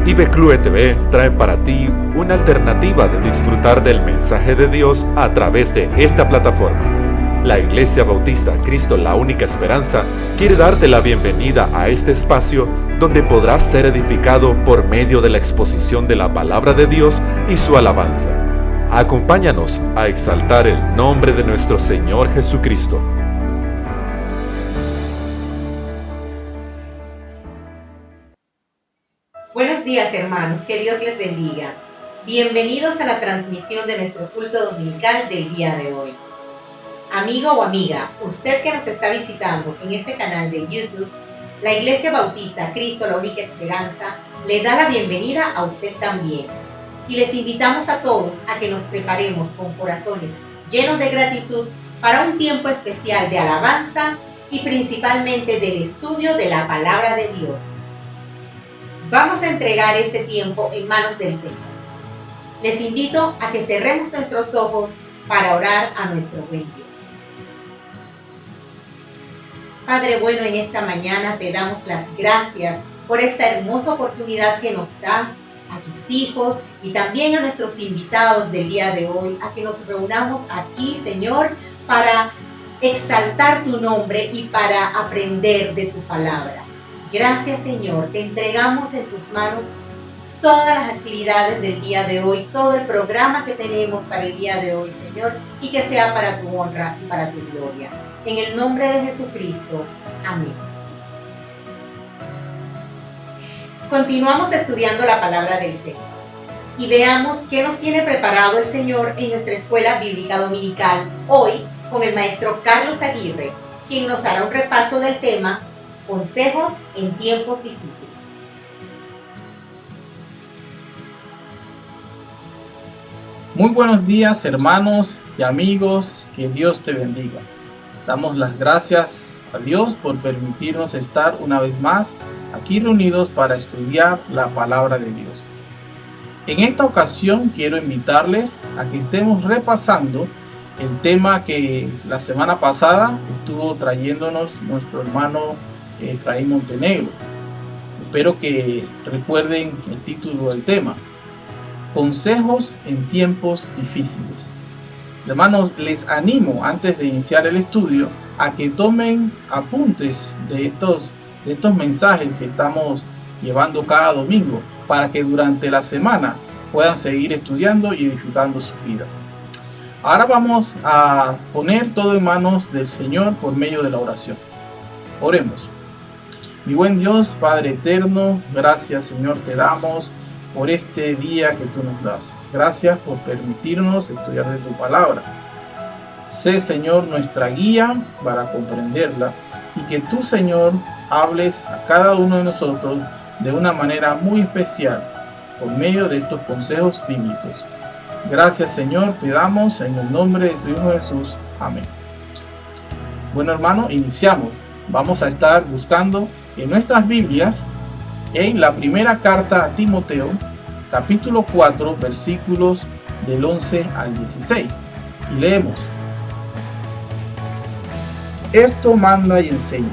IBECLUE TV trae para ti una alternativa de disfrutar del mensaje de Dios a través de esta plataforma. La Iglesia Bautista Cristo la Única Esperanza quiere darte la bienvenida a este espacio donde podrás ser edificado por medio de la exposición de la palabra de Dios y su alabanza. Acompáñanos a exaltar el nombre de nuestro Señor Jesucristo. Buenos días, hermanos, que Dios les bendiga. Bienvenidos a la transmisión de nuestro culto dominical del día de hoy. Amigo o amiga, usted que nos está visitando en este canal de YouTube, la Iglesia Bautista Cristo la Única Esperanza le da la bienvenida a usted también. Y les invitamos a todos a que nos preparemos con corazones llenos de gratitud para un tiempo especial de alabanza y principalmente del estudio de la palabra de Dios. Vamos a entregar este tiempo en manos del Señor. Les invito a que cerremos nuestros ojos para orar a nuestro buen Dios. Padre bueno, en esta mañana te damos las gracias por esta hermosa oportunidad que nos das a tus hijos y también a nuestros invitados del día de hoy, a que nos reunamos aquí, Señor, para exaltar tu nombre y para aprender de tu palabra. Gracias, Señor, te entregamos en tus manos todas las actividades del día de hoy, todo el programa que tenemos para el día de hoy, Señor, y que sea para tu honra y para tu gloria. En el nombre de Jesucristo. Amén. Continuamos estudiando la palabra del Señor y veamos qué nos tiene preparado el Señor en nuestra escuela bíblica dominical hoy con el maestro Carlos Aguirre, quien nos hará un repaso del tema Consejos en tiempos difíciles. Muy buenos días, hermanos y amigos, que Dios te bendiga. Damos las gracias a Dios por permitirnos estar una vez más aquí reunidos para estudiar la palabra de Dios. En esta ocasión quiero invitarles a que estemos repasando el tema que la semana pasada estuvo trayéndonos nuestro hermano Efraín Montenegro. Espero que recuerden el título del tema: Consejos en tiempos difíciles. Hermanos, les animo antes de iniciar el estudio a que tomen apuntes de estos mensajes que estamos llevando cada domingo para que durante la semana puedan seguir estudiando y disfrutando sus vidas. Ahora vamos a poner todo en manos del Señor por medio de la oración. Oremos. Mi buen Dios, Padre eterno, gracias, Señor, te damos por este día que tú nos das. Gracias por permitirnos estudiar de tu palabra. Sé, Señor, nuestra guía para comprenderla y que tú, Señor, hables a cada uno de nosotros de una manera muy especial por medio de estos consejos bíblicos. Gracias, Señor, te damos en el nombre de tu Hijo Jesús. Amén. Bueno, hermano, iniciamos. Vamos a estar buscando en nuestras Biblias en la primera carta a Timoteo, capítulo 4, versículos del 11 al 16. Y leemos: Esto manda y enseña.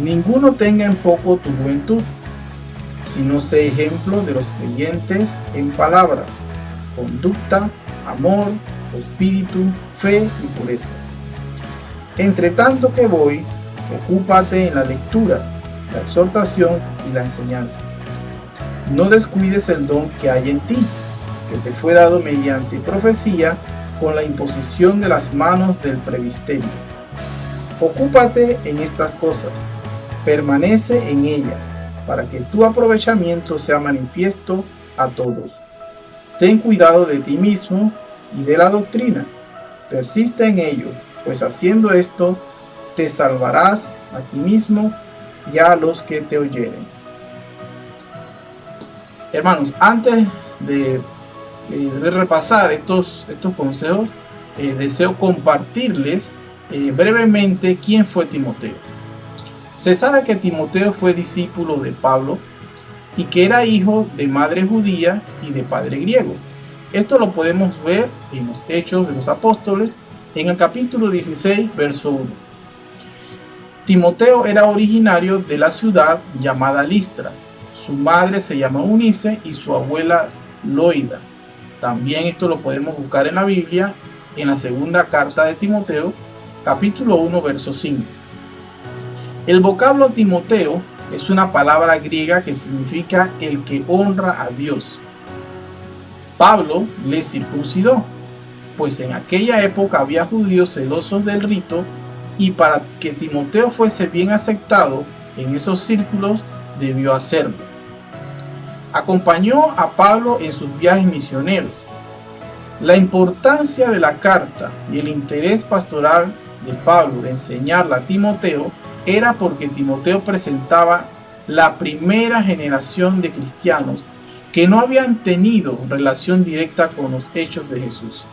Ninguno tenga en poco tu juventud, sino sé ejemplo de los creyentes en palabras, conducta, amor, espíritu, fe y pureza. Entre tanto que voy, ocúpate en la lectura, la exhortación y la enseñanza. No descuides el don que hay en ti, que te fue dado mediante profecía con la imposición de las manos del presbiterio. Ocúpate en estas cosas, permanece en ellas, para que tu aprovechamiento sea manifiesto a todos. Ten cuidado de ti mismo y de la doctrina. Persiste en ello, pues haciendo esto te salvarás a ti mismo y a los que te oyeren. Hermanos, antes de repasar estos consejos, deseo compartirles brevemente quién fue Timoteo. Se sabe que Timoteo fue discípulo de Pablo y que era hijo de madre judía y de padre griego. Esto lo podemos ver en los Hechos de los Apóstoles, en el capítulo 16, verso 1. Timoteo era originario de la ciudad llamada Listra. Su madre se llama Eunice y su abuela Loida. También esto lo podemos buscar en la Biblia, en la segunda carta de Timoteo, capítulo 1, verso 5. El vocablo Timoteo es una palabra griega que significa el que honra a Dios. Pablo le circuncidó, pues en aquella época había judíos celosos del rito, y para que Timoteo fuese bien aceptado en esos círculos debió hacerlo. Acompañó a Pablo en sus viajes misioneros. La importancia de la carta y el interés pastoral de Pablo de enseñarla a Timoteo era porque Timoteo presentaba la primera generación de cristianos que no habían tenido relación directa con los hechos de Jesús.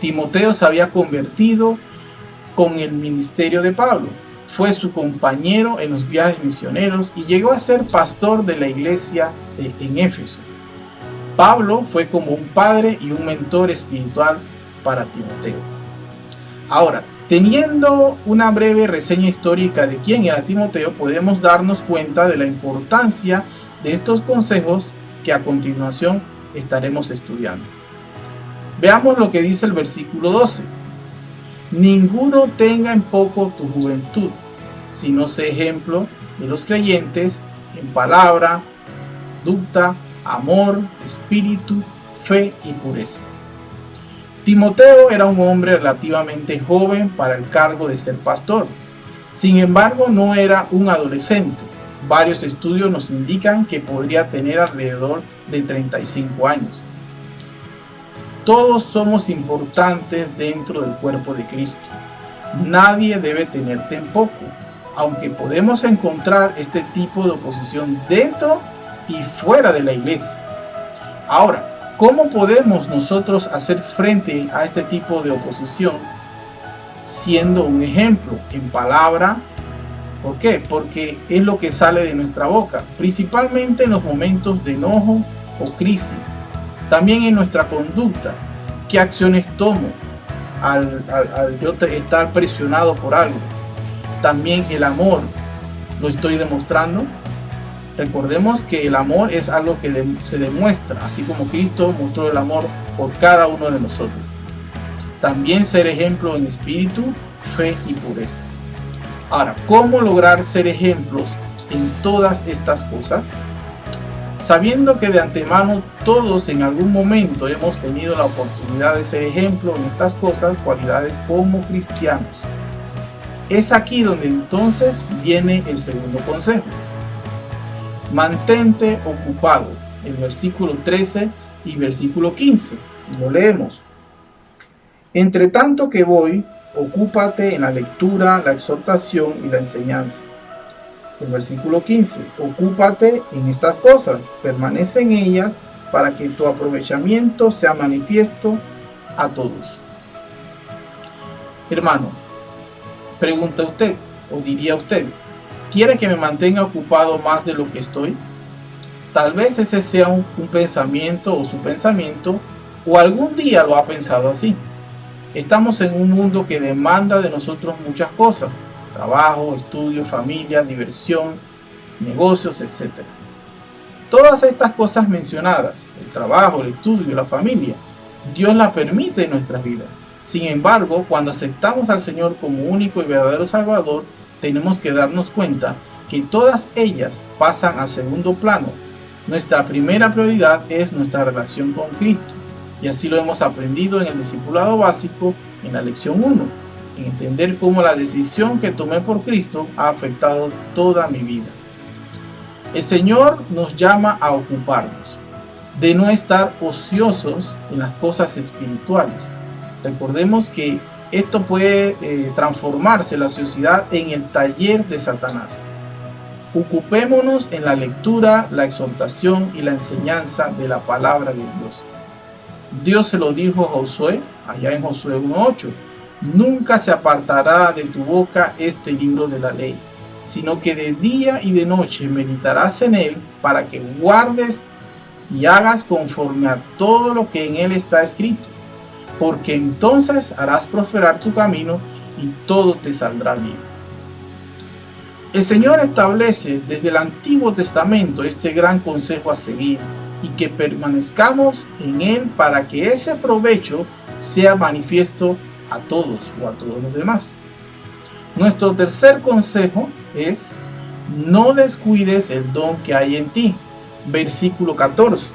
Timoteo se había convertido con el ministerio de Pablo, fue su compañero en los viajes misioneros y llegó a ser pastor de la iglesia en Éfeso. Pablo fue como un padre y un mentor espiritual para Timoteo. Ahora, teniendo una breve reseña histórica de quién era Timoteo, podemos darnos cuenta de la importancia de estos consejos que a continuación estaremos estudiando. Veamos lo que dice el versículo 12. Ninguno tenga en poco tu juventud, sino sé ejemplo de los creyentes en palabra, conducta, amor, espíritu, fe y pureza. Timoteo era un hombre relativamente joven para el cargo de ser pastor. Sin embargo, no era un adolescente. Varios estudios nos indican que podría tener alrededor de 35 años. Todos somos importantes dentro del cuerpo de Cristo. Nadie debe tenerte en poco, aunque podemos encontrar este tipo de oposición dentro y fuera de la iglesia. Ahora, ¿cómo podemos nosotros hacer frente a este tipo de oposición? Siendo un ejemplo en palabra. ¿Por qué? Porque es lo que sale de nuestra boca, principalmente en los momentos de enojo o crisis. También en nuestra conducta, qué acciones tomo al yo estar presionado por algo. También el amor, ¿lo estoy demostrando? Recordemos que el amor es algo que se demuestra, así como Cristo mostró el amor por cada uno de nosotros. También ser ejemplo en espíritu, fe y pureza. Ahora, ¿cómo lograr ser ejemplos en todas estas cosas? Sabiendo que de antemano todos en algún momento hemos tenido la oportunidad de ser ejemplo en estas cosas, cualidades como cristianos. Es aquí donde entonces viene el segundo consejo. Mantente ocupado, el versículo 13 y versículo 15, y lo leemos. Entre tanto que voy, ocúpate en la lectura, la exhortación y la enseñanza. El versículo 15, ocúpate en estas cosas, permanece en ellas para que tu aprovechamiento sea manifiesto a todos. Hermano, pregunta usted, o diría usted, ¿quiere que me mantenga ocupado más de lo que estoy? Tal vez ese sea un pensamiento o su pensamiento, o algún día lo ha pensado así. Estamos en un mundo que demanda de nosotros muchas cosas: trabajo, estudio, familia, diversión, negocios, etc. Todas estas cosas mencionadas, el trabajo, el estudio, la familia, Dios las permite en nuestras vidas. Sin embargo, cuando aceptamos al Señor como único y verdadero Salvador, tenemos que darnos cuenta que todas ellas pasan a segundo plano. Nuestra primera prioridad es nuestra relación con Cristo, y así lo hemos aprendido en el discipulado básico en la lección 1, en entender cómo la decisión que tomé por Cristo ha afectado toda mi vida. El Señor nos llama a ocuparnos, de no estar ociosos en las cosas espirituales. Recordemos que esto puede transformarse la ociosidad en el taller de Satanás. Ocupémonos en la lectura, la exhortación y la enseñanza de la palabra de Dios. Dios se lo dijo a Josué, allá en Josué 1:8. Nunca se apartará de tu boca este libro de la ley, sino que de día y de noche meditarás en él para que guardes y hagas conforme a todo lo que en él está escrito, porque entonces harás prosperar tu camino y todo te saldrá bien. El Señor establece desde el Antiguo Testamento este gran consejo a seguir y que permanezcamos en él para que ese provecho sea manifiesto a todos o a todos los demás. Nuestro tercer consejo es: no descuides el don que hay en ti. Versículo 14.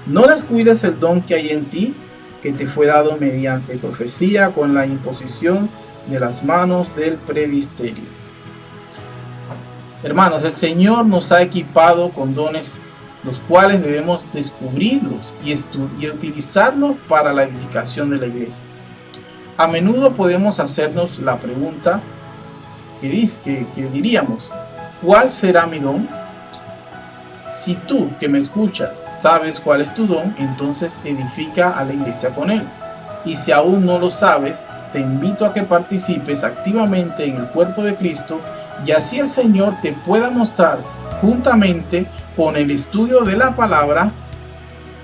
No descuides el don que hay en ti, que te fue dado mediante profecía con la imposición de las manos del presbiterio. Hermanos, el Señor nos ha equipado con dones, los cuales debemos descubrirlos y utilizarlos para la edificación de la iglesia. A menudo podemos hacernos la pregunta que diríamos: ¿cuál será mi don? Si tú que me escuchas sabes cuál es tu don, entonces edifica a la iglesia con él. Y si aún no lo sabes, te invito a que participes activamente en el cuerpo de Cristo, y así el Señor te pueda mostrar, juntamente con el estudio de la palabra,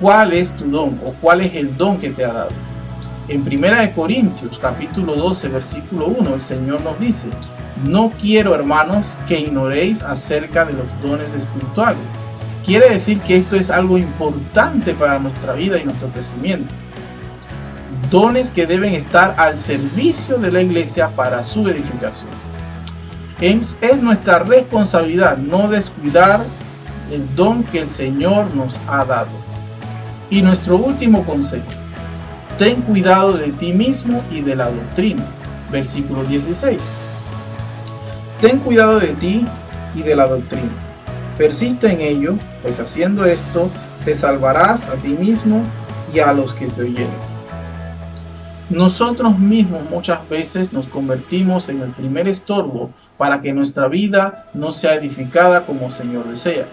cuál es tu don o cuál es el don que te ha dado. En 1 Corintios capítulo 12 versículo 1 el Señor nos dice: no quiero, hermanos, que ignoréis acerca de los dones espirituales. Quiere decir que esto es algo importante para nuestra vida y nuestro crecimiento. Dones que deben estar al servicio de la iglesia para su edificación. Es nuestra responsabilidad no descuidar el don que el Señor nos ha dado. Y nuestro último consejo: ten cuidado de ti mismo y de la doctrina. Versículo 16. Ten cuidado de ti y de la doctrina. Persiste en ello, pues haciendo esto te salvarás a ti mismo y a los que te oyeren. Nosotros mismos muchas veces nos convertimos en el primer estorbo para que nuestra vida no sea edificada como el Señor desea.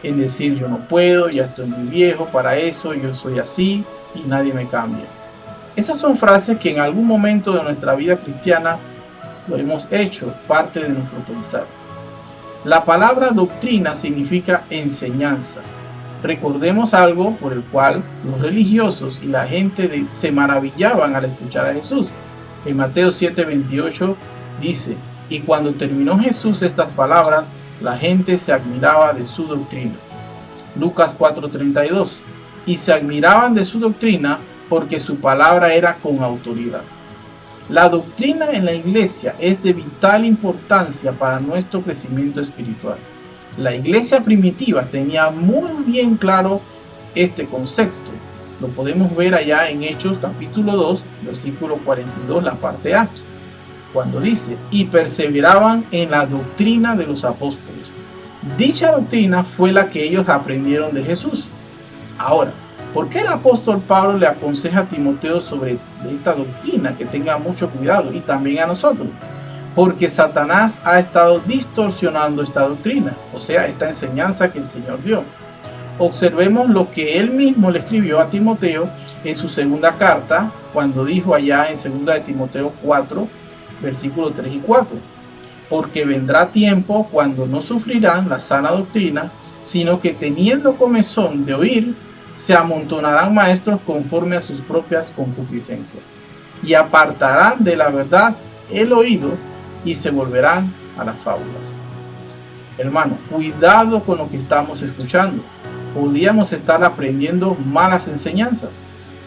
En decir: yo no puedo, ya estoy muy viejo para eso, yo soy así y nadie me cambia. Esas son frases que en algún momento de nuestra vida cristiana lo hemos hecho parte de nuestro pensar. La palabra doctrina significa enseñanza. Recordemos algo por el cual los religiosos y la gente se maravillaban al escuchar a Jesús. En Mateo 7:28 dice: y cuando terminó Jesús estas palabras, la gente se admiraba de su doctrina. Lucas 4:32. Y se admiraban de su doctrina porque su palabra era con autoridad. La doctrina en la iglesia es de vital importancia para nuestro crecimiento espiritual. La iglesia primitiva tenía muy bien claro este concepto. Lo podemos ver allá en Hechos capítulo 2, versículo 42, la parte A, cuando dice: y perseveraban en la doctrina de los apóstoles. Dicha doctrina fue la que ellos aprendieron de Jesús. Ahora, ¿por qué el apóstol Pablo le aconseja a Timoteo sobre esta doctrina? Que tenga mucho cuidado, y también a nosotros. Porque Satanás ha estado distorsionando esta doctrina, o sea, esta enseñanza que el Señor dio. Observemos lo que él mismo le escribió a Timoteo en su segunda carta, cuando dijo allá en 2 de Timoteo 4, versículos 3 y 4. Porque vendrá tiempo cuando no sufrirán la sana doctrina, sino que teniendo comezón de oír, se amontonarán maestros conforme a sus propias concupiscencias, y apartarán de la verdad el oído y se volverán a las fábulas. Hermano, cuidado con lo que estamos escuchando. Podríamos estar aprendiendo malas enseñanzas.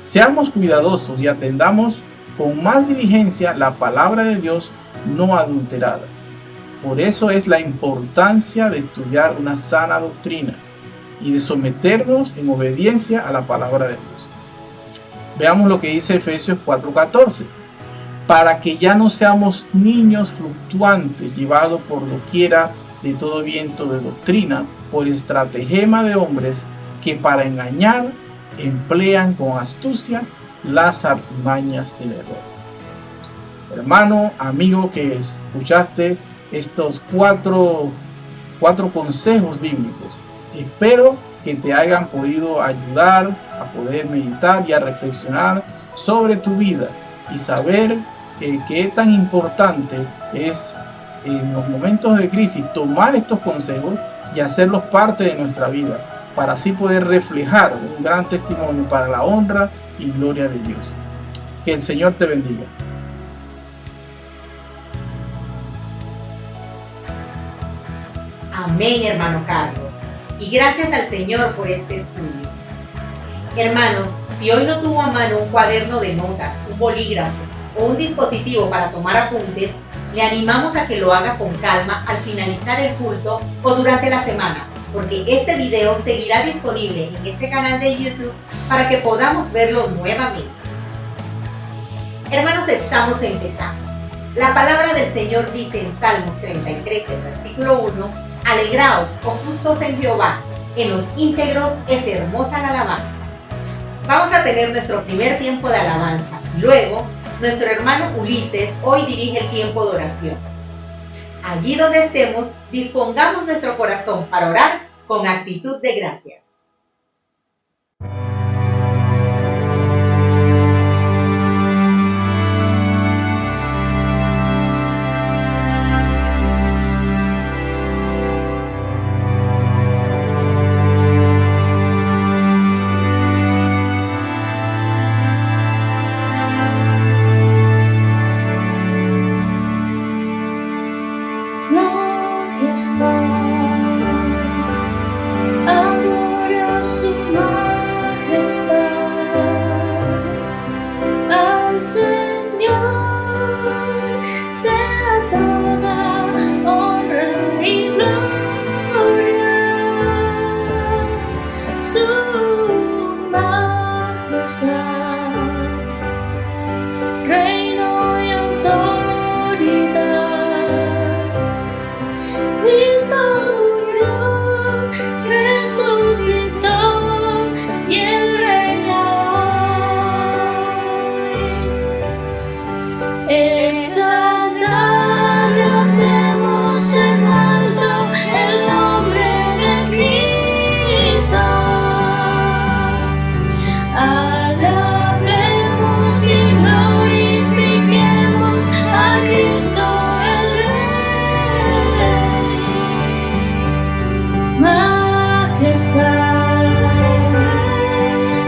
Seamos cuidadosos y atendamos con más diligencia la palabra de Dios no adulterada. Por eso es la importancia de estudiar una sana doctrina y de someternos en obediencia a la palabra de Dios. Veamos lo que dice Efesios 4:14. Para que ya no seamos niños fluctuantes, llevados por doquiera de todo viento de doctrina, por estratagema de hombres que para engañar emplean con astucia las artimañas del error. Hermano, amigo, que escuchaste estos cuatro consejos bíblicos, espero que te hayan podido ayudar a poder meditar y a reflexionar sobre tu vida y saber qué tan importante es en los momentos de crisis tomar estos consejos y hacerlos parte de nuestra vida, para así poder reflejar un gran testimonio para la honra y gloria de Dios. Que el Señor te bendiga. Amén, hermano Carlos. Y gracias al Señor por este estudio. Hermanos, si hoy no tuvo a mano un cuaderno de notas, un bolígrafo o un dispositivo para tomar apuntes, le animamos a que lo haga con calma al finalizar el culto o durante la semana, porque este video seguirá disponible en este canal de YouTube para que podamos verlo nuevamente. Hermanos, estamos empezando. La palabra del Señor dice en Salmos 33, el versículo 1, alegraos, oh justos en Jehová, en los íntegros es hermosa la alabanza. Vamos a tener nuestro primer tiempo de alabanza. Luego, nuestro hermano Ulises hoy dirige el tiempo de oración. Allí donde estemos, dispongamos nuestro corazón para orar con actitud de gracias. Adora su majestad, al Señor sea toda honra y gloria, su majestad, reino y autoridad. Cristo murió, resucitó y Él reina hoy. Exaltad, cantemos en alto el nombre de Cristo. Alabemos y glorifiquemos a Cristo el Rey. Majestad,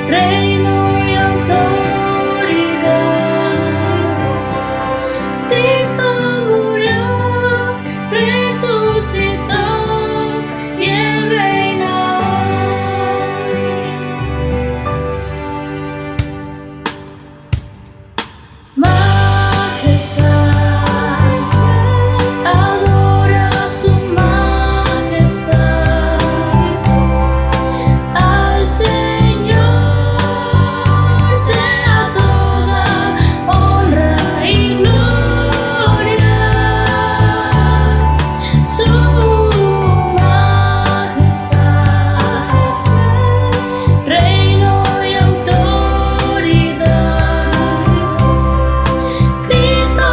reino y autoridad. Cristo murió, resucitó y Él reina hoy. Majestad, adora su majestad, al Señor sea toda honra y gloria, su majestad, reino y autoridad. Cristo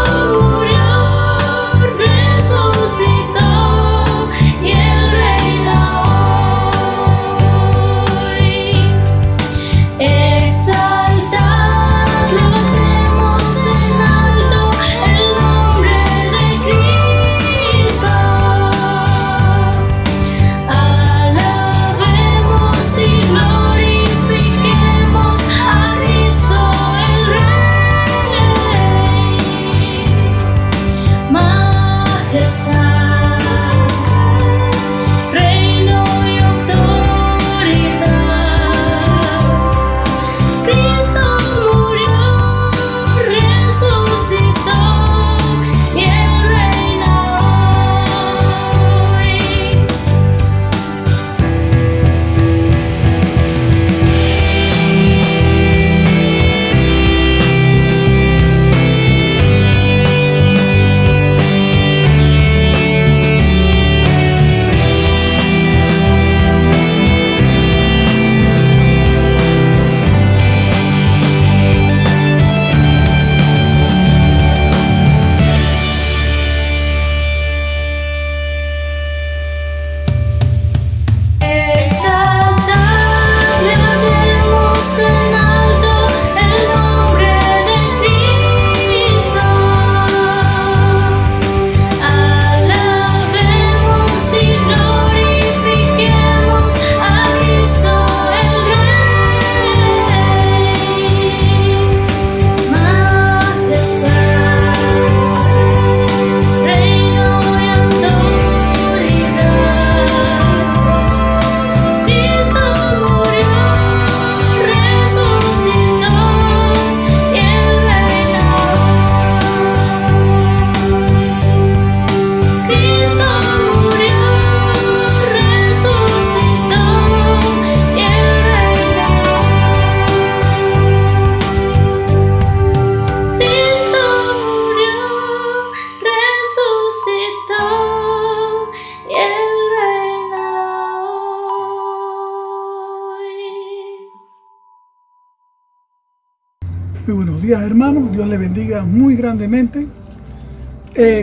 días, hermanos. Dios les bendiga muy grandemente.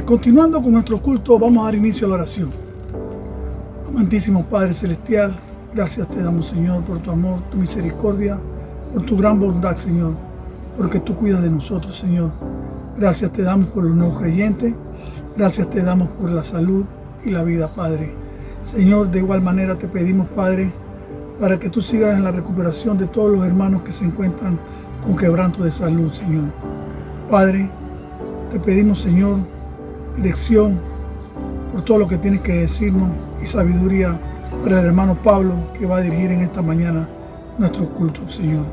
Continuando con nuestro culto, vamos a dar inicio a la oración. Amantísimo Padre Celestial, gracias te damos, Señor, por tu amor, tu misericordia, por tu gran bondad, Señor, porque tú cuidas de nosotros, Señor. Gracias te damos por los nuevos creyentes. Gracias te damos por la salud y la vida, Padre. Señor, de igual manera te pedimos, Padre, para que tú sigas en la recuperación de todos los hermanos que se encuentran con quebranto de salud, Señor. Padre, te pedimos, Señor, dirección por todo lo que tienes que decirnos y sabiduría para el hermano Pablo, que va a dirigir en esta mañana nuestro culto, Señor.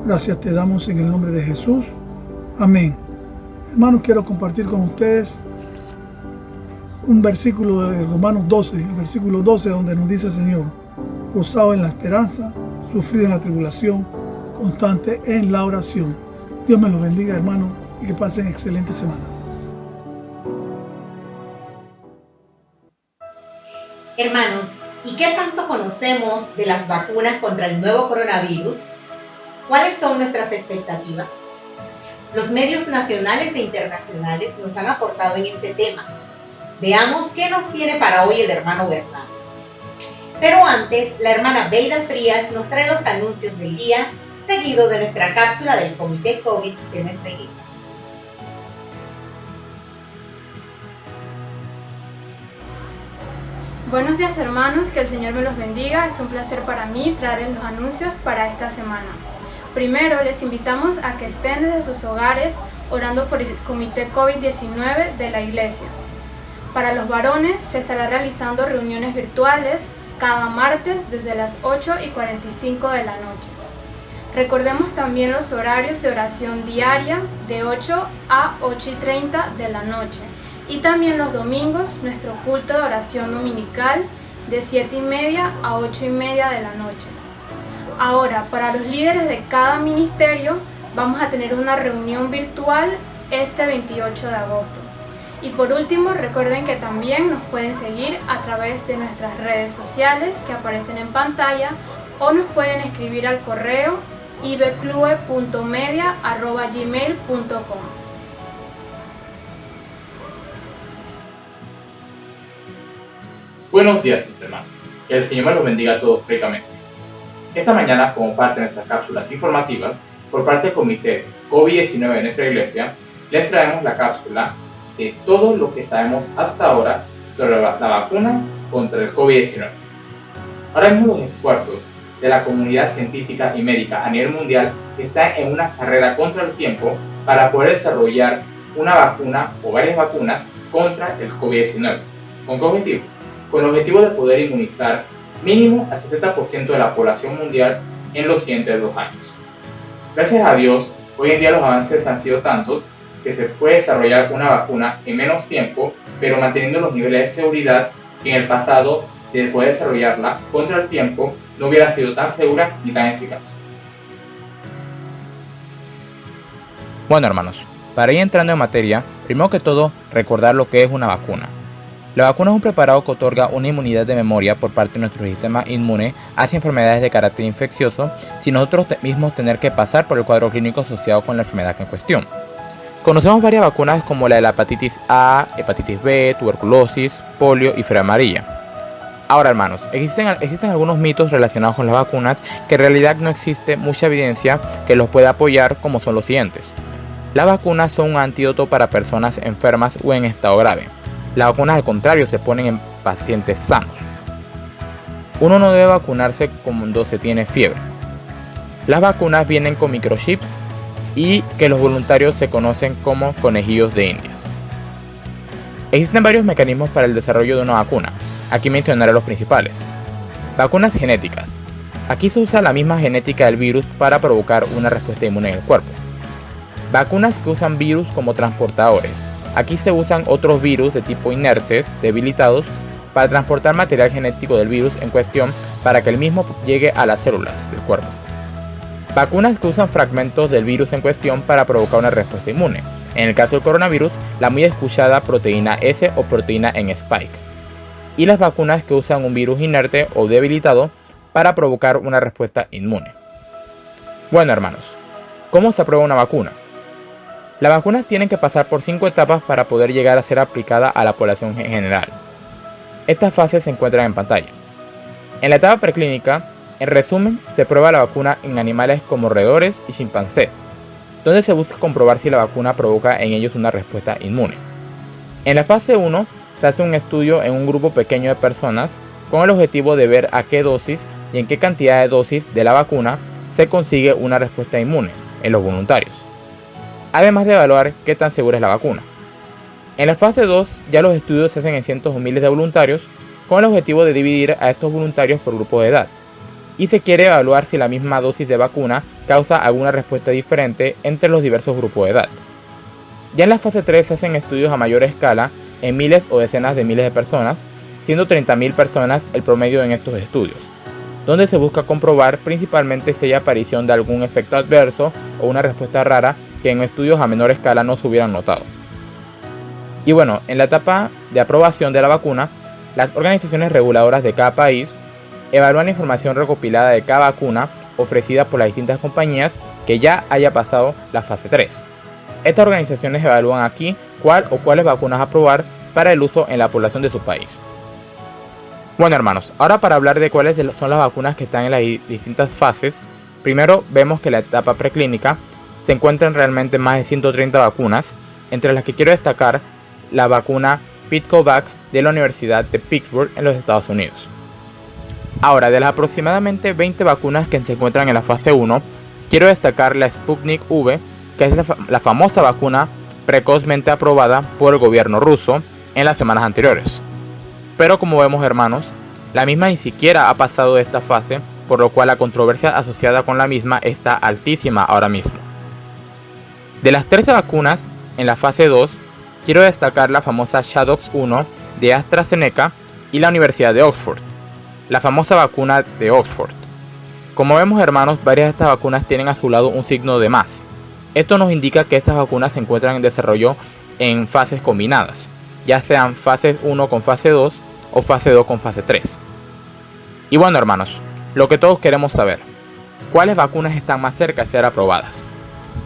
Gracias te damos en el nombre de Jesús. Amén. Hermanos, quiero compartir con ustedes un versículo de Romanos 12, el versículo 12, donde nos dice el Señor: gozado en la esperanza, sufrido en la tribulación, constante en la oración. Dios me los bendiga, hermanos, y que pasen excelente semana. Hermanos, ¿y qué tanto conocemos de las vacunas contra el nuevo coronavirus? ¿Cuáles son nuestras expectativas? Los medios nacionales e internacionales nos han aportado en este tema. Veamos qué nos tiene para hoy el hermano Bernardo. Pero antes, la hermana Beida Frías nos trae los anuncios del día, seguido de nuestra cápsula del Comité COVID de nuestra iglesia. Buenos días, hermanos, que el Señor me los bendiga. Es un placer para mí traerles los anuncios para esta semana. Primero, les invitamos a que estén desde sus hogares orando por el Comité COVID-19 de la iglesia. Para los varones se estará realizando reuniones virtuales cada martes desde las 8:45 de la noche. Recordemos también los horarios de oración diaria de 8 a 8:30 de la noche. Y también los domingos, nuestro culto de oración dominical de 7:30 a 8:30 de la noche. Ahora, para los líderes de cada ministerio, vamos a tener una reunión virtual este 28 de agosto. Y por último, recuerden que también nos pueden seguir a través de nuestras redes sociales que aparecen en pantalla, o nos pueden escribir al correo ibclue.media@gmail.com. Buenos días, mis hermanos. Que el Señor me los bendiga a todos ricamente. Esta mañana, como parte de nuestras cápsulas informativas, por parte del Comité COVID-19 de nuestra iglesia, les traemos la cápsula de todo lo que sabemos hasta ahora sobre la vacuna contra el COVID-19. Ahora mismo los esfuerzos de la comunidad científica y médica a nivel mundial están en una carrera contra el tiempo para poder desarrollar una vacuna o varias vacunas contra el COVID-19. ¿Con qué objetivo? Con el objetivo de poder inmunizar mínimo al 70% de la población mundial en los siguientes 2 años. Gracias a Dios, hoy en día los avances han sido tantos que se puede desarrollar una vacuna en menos tiempo, pero manteniendo los niveles de seguridad que en el pasado, de poder desarrollarla contra el tiempo, no hubiera sido tan segura ni tan eficaz. Bueno, hermanos, para ir entrando en materia, primero que todo, recordar lo que es una vacuna. La vacuna es un preparado que otorga una inmunidad de memoria por parte de nuestro sistema inmune hacia enfermedades de carácter infeccioso sin nosotros mismos tener que pasar por el cuadro clínico asociado con la enfermedad en cuestión. Conocemos varias vacunas como la de la hepatitis A, hepatitis B, tuberculosis, polio y fiebre amarilla. Ahora, hermanos, existen algunos mitos relacionados con las vacunas que en realidad no existe mucha evidencia que los pueda apoyar, como son los siguientes. Las vacunas son un antídoto para personas enfermas o en estado grave. Las vacunas, al contrario, se ponen en pacientes sanos. Uno no debe vacunarse cuando se tiene fiebre. Las vacunas vienen con microchips y que los voluntarios se conocen como conejillos de indias. Existen varios mecanismos para el desarrollo de una vacuna. Aquí mencionaré los principales. Vacunas genéticas. Aquí se usa la misma genética del virus para provocar una respuesta inmune en el cuerpo. Vacunas que usan virus como transportadores. Aquí se usan otros virus de tipo inertes, debilitados, para transportar material genético del virus en cuestión para que el mismo llegue a las células del cuerpo. Vacunas que usan fragmentos del virus en cuestión para provocar una respuesta inmune. En el caso del coronavirus, la muy escuchada proteína S o proteína en spike. Y las vacunas que usan un virus inerte o debilitado para provocar una respuesta inmune. Bueno, hermanos, ¿cómo se aprueba una vacuna? Las vacunas tienen que pasar por 5 etapas para poder llegar a ser aplicada a la población en general. Estas fases se encuentran en pantalla. En la etapa preclínica, en resumen, se prueba la vacuna en animales como roedores y chimpancés, donde se busca comprobar si la vacuna provoca en ellos una respuesta inmune. En la fase 1, se hace un estudio en un grupo pequeño de personas con el objetivo de ver a qué dosis y en qué cantidad de dosis de la vacuna se consigue una respuesta inmune en los voluntarios, además de evaluar qué tan segura es la vacuna. En la fase 2 ya los estudios se hacen en cientos o miles de voluntarios con el objetivo de dividir a estos voluntarios por grupo de edad, y se quiere evaluar si la misma dosis de vacuna causa alguna respuesta diferente entre los diversos grupos de edad. Ya en la fase 3 se hacen estudios a mayor escala en miles o decenas de miles de personas, siendo 30.000 personas el promedio en estos estudios, donde se busca comprobar principalmente si hay aparición de algún efecto adverso o una respuesta rara que en estudios a menor escala no se hubieran notado. Y bueno, en la etapa de aprobación de la vacuna, las organizaciones reguladoras de cada país evalúan la información recopilada de cada vacuna ofrecida por las distintas compañías que ya haya pasado la fase 3. Estas organizaciones evalúan aquí cuál o cuáles vacunas aprobar para el uso en la población de su país. Bueno hermanos, ahora para hablar de cuáles son las vacunas que están en las distintas fases, primero vemos que en la etapa preclínica se encuentran realmente más de 130 vacunas, entre las que quiero destacar la vacuna Pit-Covax de la Universidad de Pittsburgh en los Estados Unidos. Ahora, de las aproximadamente 20 vacunas que se encuentran en la fase 1, quiero destacar la Sputnik V, que es la famosa vacuna precozmente aprobada por el gobierno ruso en las semanas anteriores. Pero como vemos hermanos, la misma ni siquiera ha pasado de esta fase, por lo cual la controversia asociada con la misma está altísima ahora mismo. De las 13 vacunas en la fase 2, quiero destacar la famosa Shadox 1 de AstraZeneca y la Universidad de Oxford, la famosa vacuna de Oxford. Como vemos hermanos, varias de estas vacunas tienen a su lado un signo de más. Esto nos indica que estas vacunas se encuentran en desarrollo en fases combinadas, ya sean fase 1 con fase 2 o fase 2 con fase 3. Y bueno hermanos, lo que todos queremos saber, ¿cuáles vacunas están más cerca de ser aprobadas?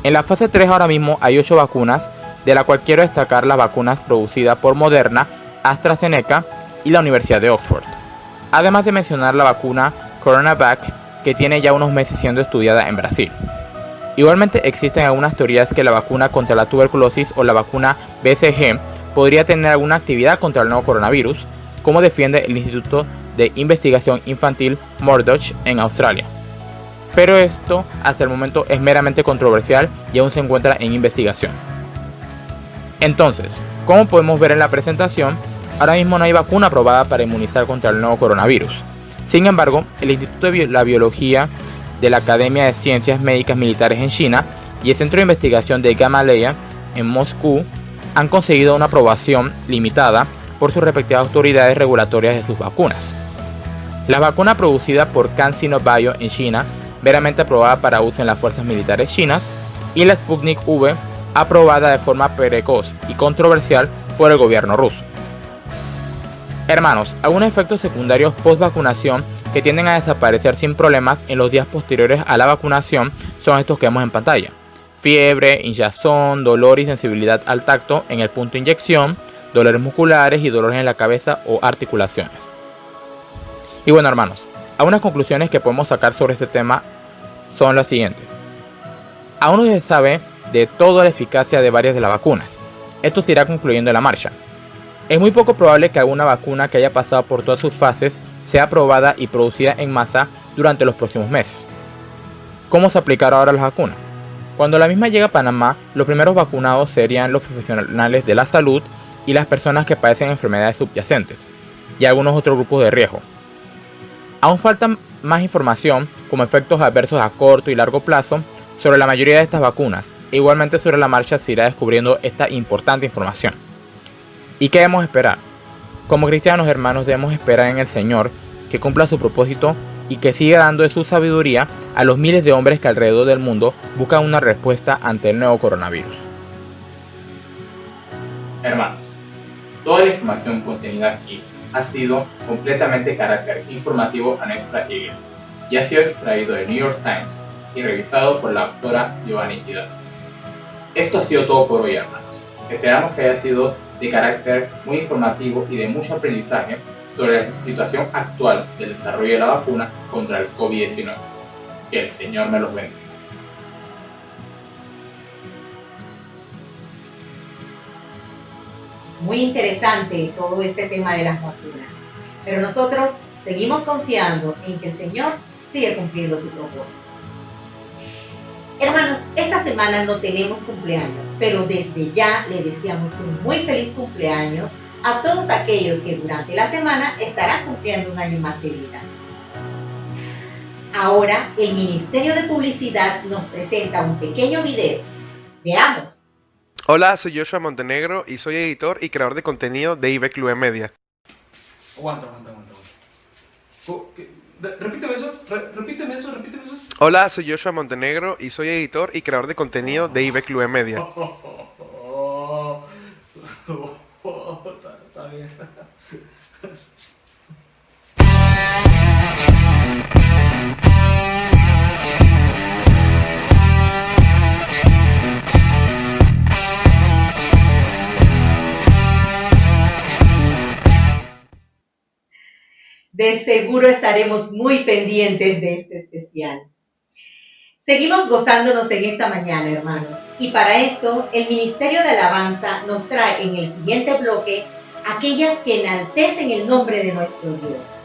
En la fase 3 ahora mismo hay 8 vacunas, de la cual quiero destacar las vacunas producidas por Moderna, AstraZeneca y la Universidad de Oxford. Además de mencionar la vacuna Coronavac, que tiene ya unos meses siendo estudiada en Brasil. Igualmente existen algunas teorías que la vacuna contra la tuberculosis o la vacuna BCG podría tener alguna actividad contra el nuevo coronavirus, como defiende el Instituto de Investigación Infantil Murdoch en Australia. Pero esto hasta el momento es meramente controversial y aún se encuentra en investigación. Entonces, como podemos ver en la presentación, ahora mismo no hay vacuna aprobada para inmunizar contra el nuevo coronavirus. Sin embargo, el Instituto de la Biología de la Academia de Ciencias Médicas Militares en China y el Centro de Investigación de Gamaleya en Moscú han conseguido una aprobación limitada por sus respectivas autoridades regulatorias de sus vacunas. La vacuna producida por CanSino Bio en China, veramente aprobada para uso en las fuerzas militares chinas, y la Sputnik V, aprobada de forma precoz y controversial por el gobierno ruso. Hermanos, algunos efectos secundarios post-vacunación que tienden a desaparecer sin problemas en los días posteriores a la vacunación son estos que vemos en pantalla: fiebre, hinchazón, dolor y sensibilidad al tacto en el punto de inyección, dolores musculares y dolores en la cabeza o articulaciones. Y bueno hermanos, algunas conclusiones que podemos sacar sobre este tema son las siguientes. Aún no se sabe de toda la eficacia de varias de las vacunas. Esto se irá concluyendo en la marcha. Es muy poco probable que alguna vacuna que haya pasado por todas sus fases sea aprobada y producida en masa durante los próximos meses. ¿Cómo se aplicará ahora las vacunas? Cuando la misma llegue a Panamá, los primeros vacunados serían los profesionales de la salud y las personas que padecen enfermedades subyacentes, y algunos otros grupos de riesgo. Aún falta más información, como efectos adversos a corto y largo plazo, sobre la mayoría de estas vacunas, e igualmente sobre la marcha se irá descubriendo esta importante información. ¿Y qué debemos esperar? Como cristianos hermanos debemos esperar en el Señor que cumpla su propósito y que siga dando de su sabiduría a los miles de hombres que alrededor del mundo buscan una respuesta ante el nuevo coronavirus. Hermanos, toda la información contenida aquí ha sido completamente de carácter informativo a nuestra iglesia y ha sido extraído del New York Times y revisado por la doctora Giovanni Hidalgo. Esto ha sido todo por hoy, hermanos. Esperamos que haya sido de carácter muy informativo y de mucho aprendizaje sobre la situación actual del desarrollo de la vacuna contra el COVID-19. Que el Señor me los bendiga. Muy interesante todo este tema de las vacunas. Pero nosotros seguimos confiando en que el Señor sigue cumpliendo su propósito. Hermanos, esta semana no tenemos cumpleaños, pero desde ya le deseamos un muy feliz cumpleaños a todos aquellos que durante la semana estarán cumpliendo un año más de vida. Ahora, el Ministerio de Publicidad nos presenta un pequeño video. Veamos. Hola, soy Joshua Montenegro y soy editor y creador de contenido de IBECLUE Media. Aguanta. Repíteme eso. Hola, soy Joshua Montenegro y soy editor y creador de contenido de IBECLUE Media. Está bien. De seguro estaremos muy pendientes de este especial. Seguimos gozándonos en esta mañana, hermanos. Y para esto, el Ministerio de Alabanza nos trae en el siguiente bloque aquellas que enaltecen el nombre de nuestro Dios.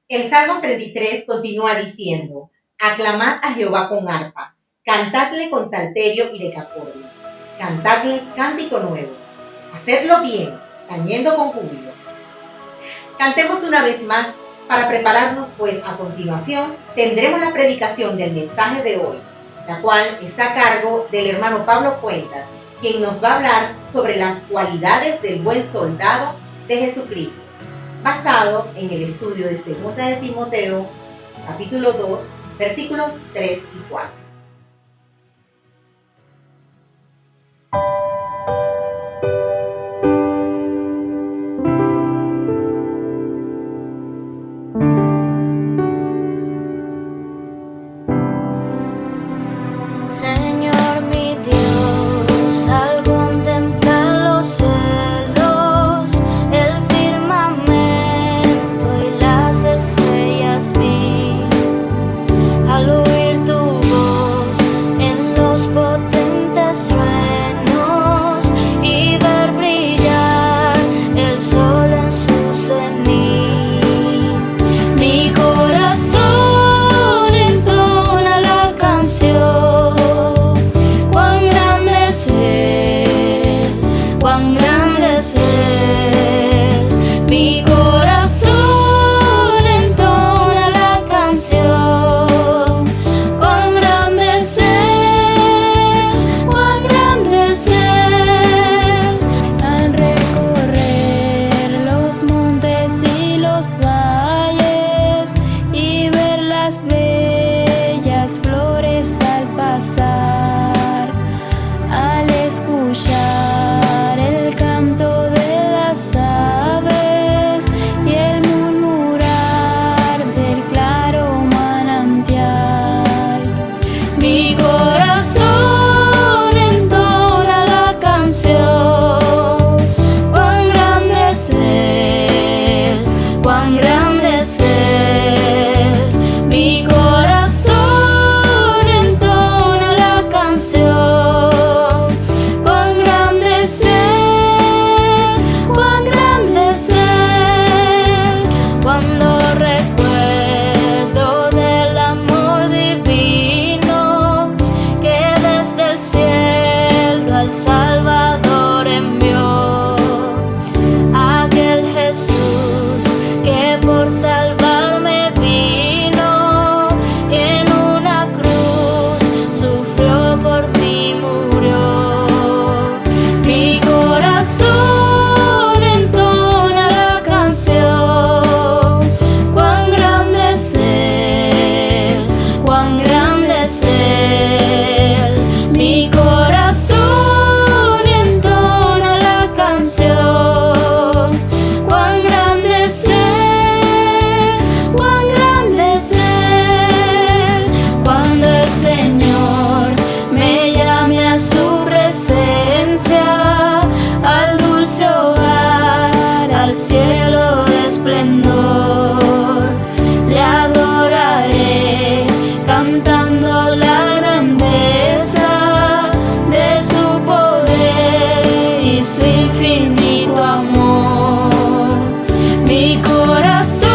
El Salmo 33 continúa diciendo: aclamad a Jehová con arpa, cantadle con salterio y decacordio, cantadle cántico nuevo, hacedlo bien, tañendo con júbilo. Cantemos una vez más para prepararnos, pues a continuación tendremos la predicación del mensaje de hoy. la cual está a cargo del hermano Pablo Cuentas, quien nos va a hablar sobre las cualidades del buen soldado de Jesucristo, basado en el estudio de 2 de Timoteo, capítulo 2, versículos 3 y 4. Señor mi Dios, al contemplar los cielos, el firmamento y las estrellas vi, al oír tu voz en los potentes truenos y ver brillar el sol en su cenit, mi corazón entona la canción. Cuán grande es Él, mi corazón entona la canción. Cuán grande es Él, cuán grande es Él. Al recorrer los montes y los valles y ver las bellas flores al pasar, al escuchar el canto de las aves y el murmurar del claro manantial, mi corazón entona la canción. Cuán grande es Él, cuán grande es Él, mi corazón entona la canción. Cuán grande es Él, cuán grande es Él. Cuando recuerdo del amor divino que desde el cielo al Salvador envió, aquel Jesús que por salvarme vino y en una cruz sufrió por mí, murió. Mi corazón entona la canción. Cuán grande es Él, cuán grande es Él. Mi corazón entona la canción. Cuán grande es Él, cuán grande es Él. Cuando el Señor me llame a su presencia, al dulce hogar, al cielo de esplendor, le adoraré cantando la grandeza de su poder y su infinito amor. Mi corazón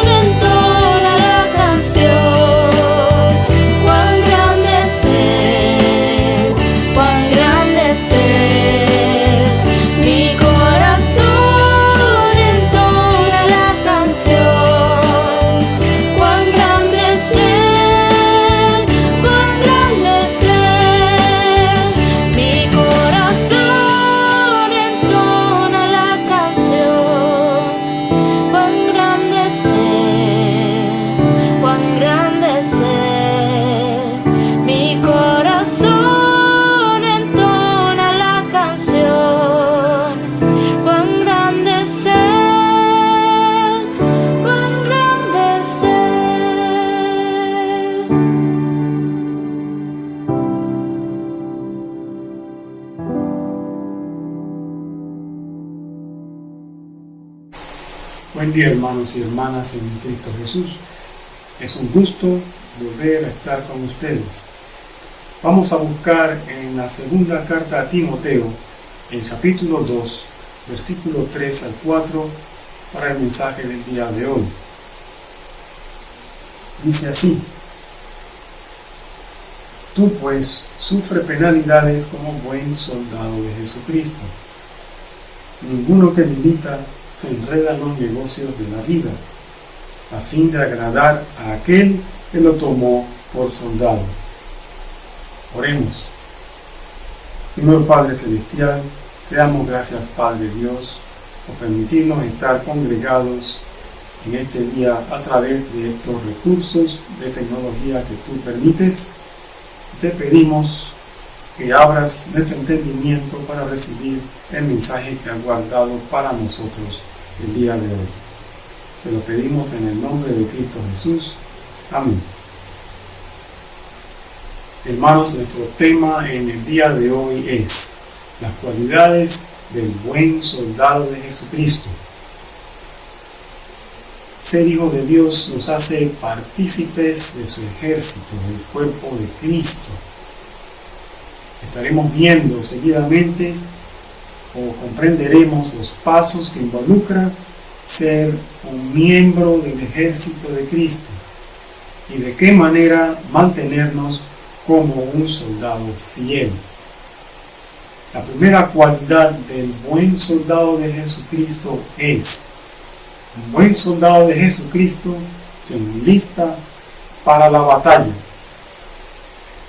entona la canción. Cuán grande es Él, cuán grande es Él. Mi corazón entona la canción. Cuán grande es Él, cuán grande es Él. Mi corazón entona la canción. Cuán grande es Él, cuán grande es Él. Mi corazón entona la canción. Cuán grande es Él, cuán grande es Él. Buen día, hermanos y hermanas en Cristo Jesús. Es un gusto volver a estar con ustedes. Vamos a buscar en la segunda carta a Timoteo, el capítulo 2, versículo 3 al 4, para el mensaje del día de hoy. Dice así: Tú pues sufre penalidades como buen soldado de Jesucristo. Ninguno que milita se enreda en los negocios de la vida, a fin de agradar a aquel que lo tomó por soldado, Oremos. Señor Padre Celestial, te damos gracias, Padre Dios, por permitirnos estar congregados en este día a través de estos recursos de tecnología que tú permites. Te pedimos que abras nuestro entendimiento para recibir el mensaje que has guardado para nosotros el día de hoy. Te lo pedimos en el nombre de Cristo Jesús. Amén. Hermanos, nuestro tema en el día de hoy es las cualidades del buen soldado de Jesucristo. Ser hijo de Dios nos hace partícipes de su ejército, del cuerpo de Cristo. Estaremos viendo seguidamente o comprenderemos los pasos que involucra ser un miembro del ejército de Cristo y de qué manera mantenernos como un soldado fiel. La primera cualidad del buen soldado de Jesucristo es: un buen soldado de Jesucristo se enlista para la batalla.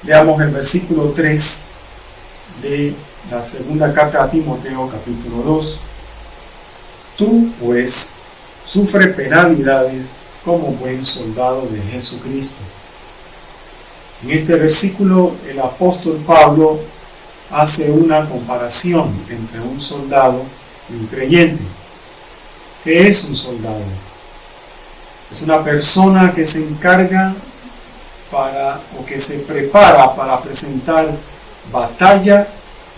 Veamos el versículo 3 de la segunda carta a Timoteo, capítulo 2. Tú, pues, sufre penalidades como buen soldado de Jesucristo. En este versículo, el apóstol Pablo hace una comparación entre un soldado y un creyente. ¿Qué es un soldado? Es una persona que se encarga o que se prepara para presentar batalla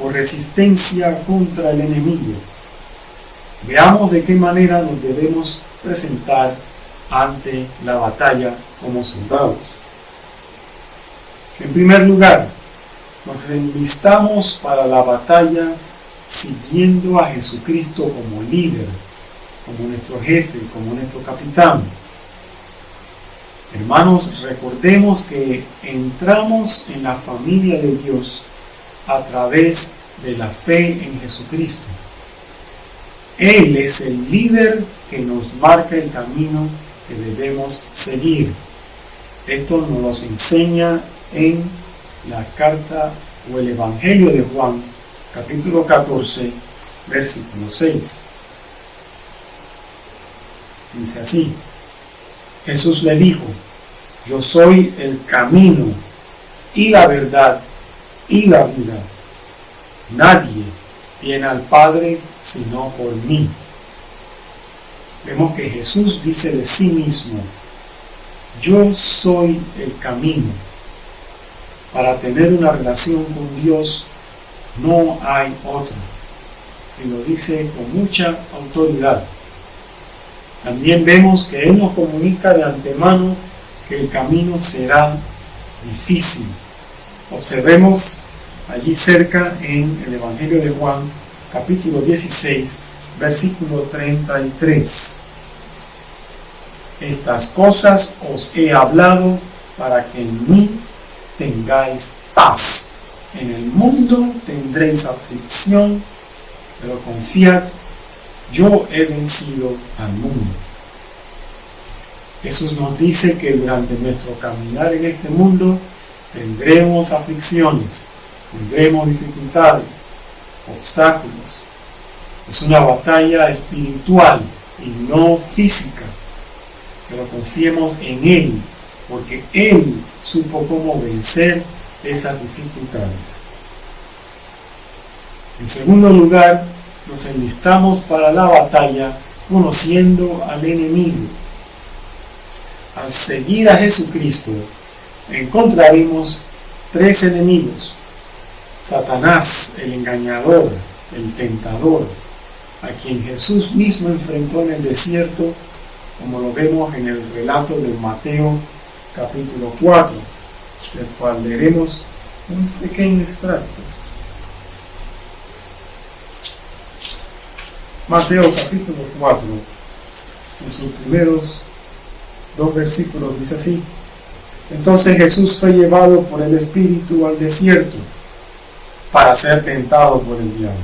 o resistencia contra el enemigo. Veamos de qué manera nos debemos presentar ante la batalla como soldados. En primer lugar, nos enlistamos para la batalla siguiendo a Jesucristo como líder, como nuestro jefe, como nuestro capitán. Hermanos, recordemos que entramos en la familia de Dios a través de la fe en Jesucristo. Él es el líder que nos marca el camino que debemos seguir. Esto nos lo enseña en la carta o el Evangelio de Juan, capítulo 14, versículo 6. Dice así: Jesús le dijo: yo soy el camino y la verdad y la vida. Nadie viene al Padre sino por mí. Vemos que Jesús dice de sí mismo: yo soy el camino. Para tener una relación con Dios no hay otro. Y lo dice con mucha autoridad. También vemos que Él nos comunica de antemano que el camino será difícil. Observemos allí cerca en el Evangelio de Juan, capítulo 16, versículo 33. Estas cosas os he hablado para que en mí tengáis paz. En el mundo tendréis aflicción, pero confiad, yo he vencido al mundo. Jesús nos dice que durante nuestro caminar en este mundo tendremos aflicciones, tendremos dificultades, obstáculos. Es una batalla espiritual y no física, pero confiemos en Él, porque Él supo cómo vencer esas dificultades. En segundo lugar, nos enlistamos para la batalla conociendo al enemigo. Al seguir a Jesucristo, encontraremos tres enemigos: Satanás, el engañador, el tentador, a quien Jesús mismo enfrentó en el desierto, como lo vemos en el relato de Mateo capítulo 4, del cual leeremos un pequeño extracto. Mateo capítulo 4, en sus primeros 2 versículos, dice así: entonces Jesús fue llevado por el Espíritu al desierto para ser tentado por el diablo.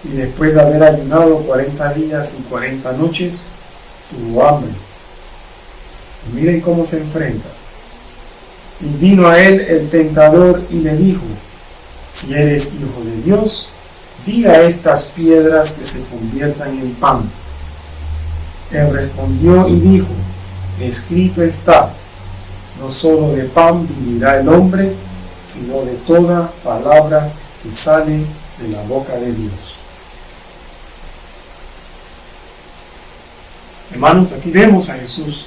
Y después de haber ayunado 40 días y 40 noches, tuvo hambre. Y miren cómo se enfrenta. Y vino a él el tentador y le dijo: si eres hijo de Dios, di a estas piedras que se conviertan en pan. Él respondió y dijo: escrito está, no solo de pan vivirá el hombre, sino de toda palabra que sale de la boca de Dios. Hermanos, aquí vemos a Jesús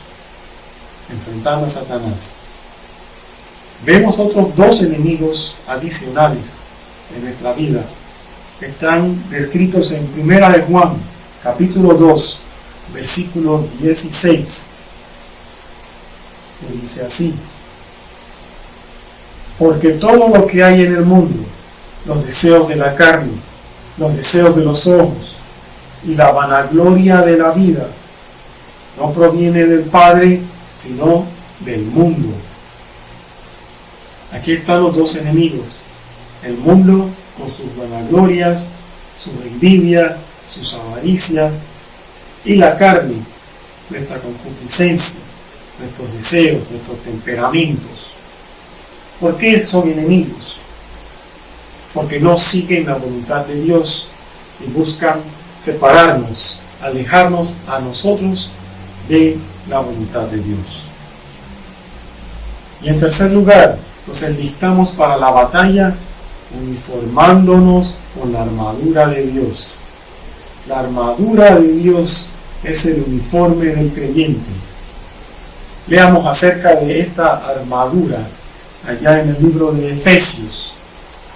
enfrentando a Satanás. Vemos otros dos enemigos adicionales en nuestra vida que están descritos en 1 de Juan, capítulo 2, versículo 16. Que dice así: porque todo lo que hay en el mundo, los deseos de la carne, los deseos de los ojos y la vanagloria de la vida, no proviene del Padre, sino del mundo. Aquí están los dos enemigos: el mundo con sus vanaglorias, su envidia, sus avaricias, y la carne, nuestra concupiscencia, nuestros deseos, nuestros temperamentos. ¿Por qué son enemigos? Porque no siguen la voluntad de Dios y buscan separarnos, alejarnos a nosotros de la voluntad de Dios. Y en tercer lugar, nos enlistamos para la batalla uniformándonos con la armadura de Dios. La armadura de Dios es el uniforme del creyente. Leamos acerca de esta armadura allá en el libro de Efesios,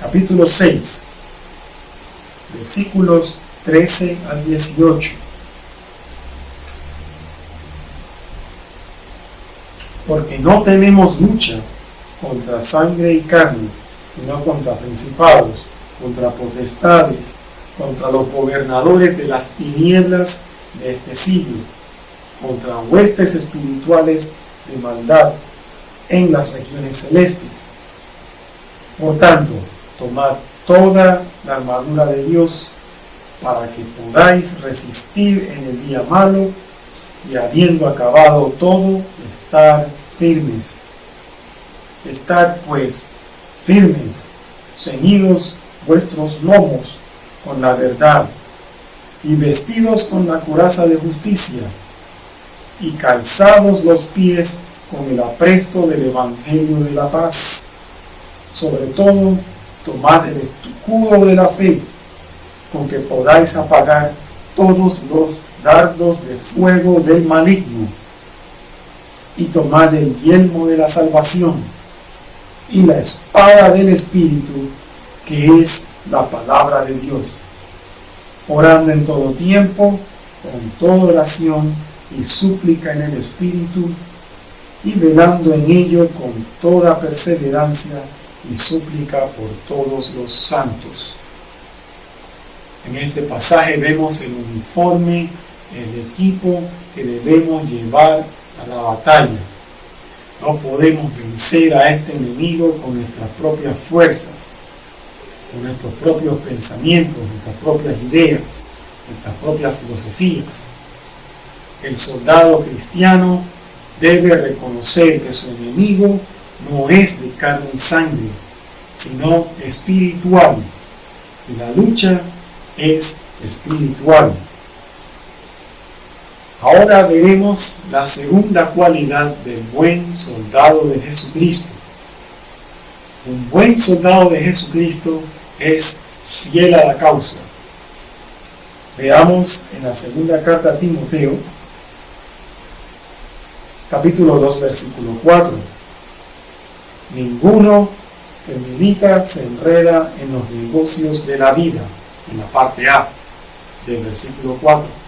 capítulo 6, versículos 13 al 18. Porque no tenemos lucha contra sangre y carne, sino contra principados, contra potestades, contra los gobernadores de las tinieblas de este siglo, contra huestes espirituales de maldad en las regiones celestes. Por tanto, tomad toda la armadura de Dios para que podáis resistir en el día malo y, habiendo acabado todo, estar firmes. Estad pues firmes, ceñidos vuestros lomos con la verdad, y vestidos con la coraza de justicia, y calzados los pies con el apresto del evangelio de la paz. Sobre todo, tomad el escudo de la fe, con que podáis apagar todos los dardos de fuego del maligno, y tomad el yelmo de la salvación y la espada del Espíritu, que es la palabra de Dios, orando en todo tiempo, con toda oración y súplica en el Espíritu, y velando en ello con toda perseverancia y súplica por todos los santos. En este pasaje vemos el uniforme, el equipo que debemos llevar a la batalla. No podemos vencer a este enemigo con nuestras propias fuerzas, con nuestros propios pensamientos, nuestras propias ideas, nuestras propias filosofías. El soldado cristiano debe reconocer que su enemigo no es de carne y sangre, sino espiritual, y la lucha es espiritual. Ahora veremos la segunda cualidad del buen soldado de Jesucristo. Un buen soldado de Jesucristo es fiel a la causa. Veamos en la segunda carta a Timoteo, capítulo 2, versículo 4. Ninguno que milita se enreda en los negocios de la vida, en la parte A del versículo 4.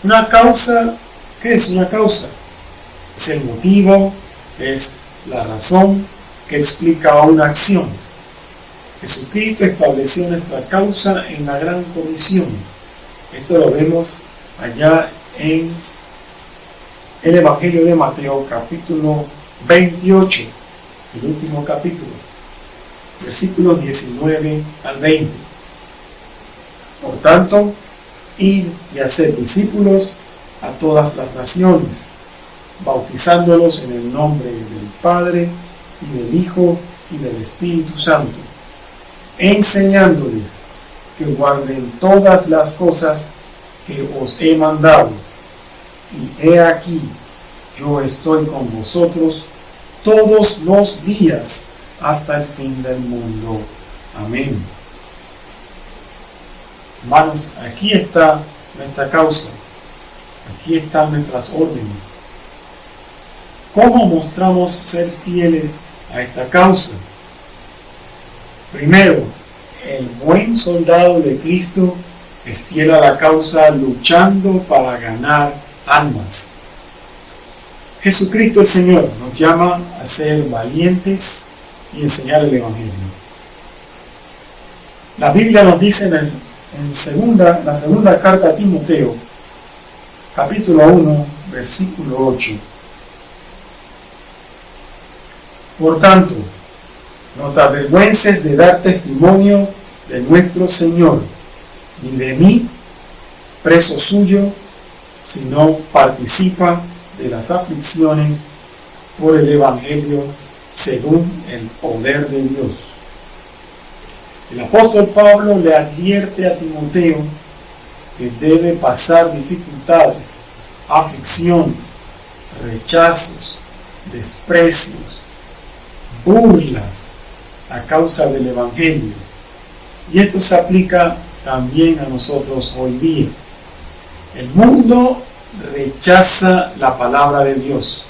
Una causa, ¿qué es una causa? Es el motivo, es la razón que explica una acción. Jesucristo estableció nuestra causa en la gran comisión. Esto lo vemos allá en el Evangelio de Mateo, capítulo 28, el último capítulo, versículos 19 al 20. Por tanto, id y hacer discípulos a todas las naciones, bautizándolos en el nombre del Padre, y del Hijo, y del Espíritu Santo, enseñándoles que guarden todas las cosas que os he mandado. Y he aquí, yo estoy con vosotros todos los días hasta el fin del mundo. Amén. Hermanos, aquí está nuestra causa. Aquí están nuestras órdenes. ¿Cómo mostramos ser fieles a esta causa? Primero, el buen soldado de Cristo es fiel a la causa luchando para ganar almas. Jesucristo el Señor nos llama a ser valientes y enseñar el Evangelio. La Biblia nos dice en la segunda carta a Timoteo, capítulo 1, versículo 8. Por tanto, no te avergüences de dar testimonio de nuestro Señor, ni de mí, preso suyo, sino participa de las aflicciones por el Evangelio según el poder de Dios. El apóstol Pablo le advierte a Timoteo que debe pasar dificultades, aflicciones, rechazos, desprecios, burlas a causa del Evangelio. Y esto se aplica también a nosotros hoy día. El mundo rechaza la palabra de Dios.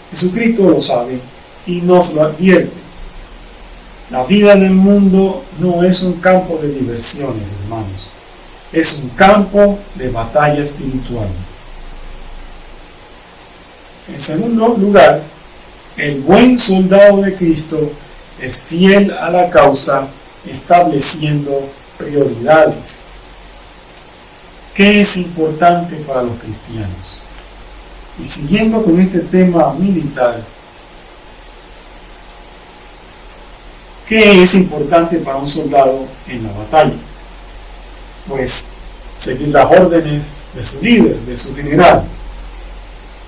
Jesucristo lo sabe y nos lo advierte. La vida del mundo no es un campo de diversiones, hermanos. Es un campo de batalla espiritual. En segundo lugar, el buen soldado de Cristo es fiel a la causa, estableciendo prioridades. ¿Qué es importante para los cristianos? Y siguiendo con este tema militar, ¿qué es importante para un soldado en la batalla? Pues seguir las órdenes de su líder, de su general.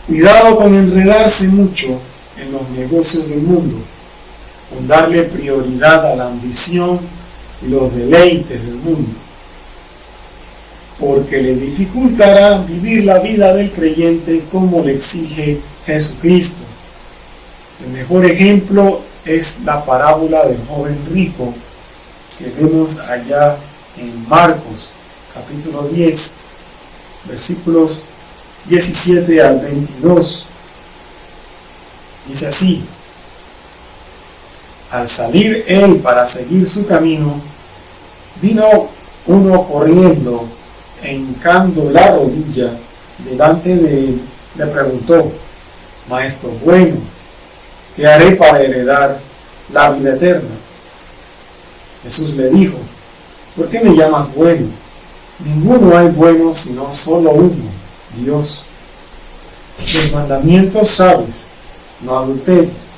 Cuidado con enredarse mucho en los negocios del mundo, con darle prioridad a la ambición y los deleites del mundo, porque le dificultará vivir la vida del creyente como le exige Jesucristo. El mejor ejemplo es la parábola del joven rico que vemos allá en Marcos, capítulo 10, versículos 17 al 22. Dice así: al salir él para seguir su camino, vino uno corriendo e hincando la rodilla delante de él, le preguntó: Maestro bueno, ¿qué haré para heredar la vida eterna? Jesús le dijo: ¿por qué me llamas bueno? Ninguno hay bueno sino solo uno, Dios. Los mandamientos sabes: no adulteres,